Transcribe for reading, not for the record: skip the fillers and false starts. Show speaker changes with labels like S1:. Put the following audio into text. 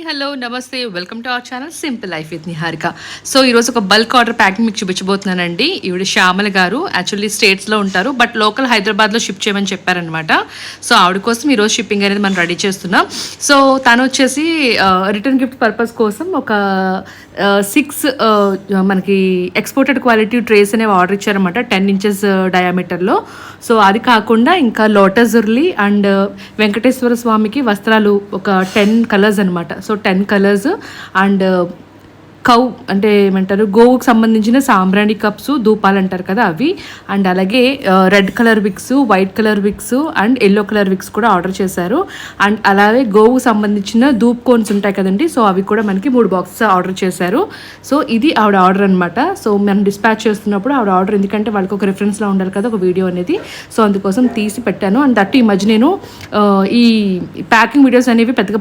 S1: Hello నమస్తే welcome to our channel simple life with Niharika. So ఈరోజు ఒక బల్క్ ఆర్డర్ ప్యాకింగ్ మీకు చూపించబోతున్నానండి. ఈవిడ శ్యామల గారు యాక్చువల్లీ స్టేట్స్లో ఉంటారు, బట్ లోకల్ హైదరాబాద్లో షిప్ చేయమని చెప్పారనమాట. సో ఆవిడ కోసం ఈరోజు షిప్పింగ్ అనేది మనం రెడీ చేస్తున్నాం. సో తను వచ్చేసి రిటర్న్ గిఫ్ట్ పర్పస్ కోసం ఒక 6 మనకి ఎక్స్పోర్టెడ్ క్వాలిటీ ట్రేస్ అనేవి ఆర్డర్ ఇచ్చారనమాట, 10 inches డయామీటర్లో. సో అది కాకుండా ఇంకా లోటస్ ఉర్లి అండ్ వెంకటేశ్వర స్వామికి వస్త్రాలు ఒక 10 కలర్స్ అనమాట. సో 10 కలర్స్ అండ్ కౌ అంటే ఏమంటారు, గోవుకు సంబంధించిన సాంబ్రాణి కప్స్, ధూపాలు అంటారు కదా అవి, అండ్ అలాగే red colour wicks, white colour wicks and yellow colour wicks కూడా ఆర్డర్ చేశారు. అండ్ అలాగే గోవుకు సంబంధించిన ధూప్ కోన్స్ ఉంటాయి కదండి, సో అవి కూడా మనకి 3 boxes ఆర్డర్ చేశారు. సో ఇది ఆవిడ ఆర్డర్ అనమాట. సో మనం డిస్పాచ్ చేస్తున్నప్పుడు ఆవిడ ఆర్డర్, ఎందుకంటే వాళ్ళకి ఒక రిఫరెన్స్లో ఉండాలి కదా ఒక వీడియో అనేది, సో అందుకోసం తీసి పెట్టాను. అండ్ దట్ ఈ మధ్య నేను ఈ ప్యాకింగ్ వీడియోస్ అనేవి పెద్దగా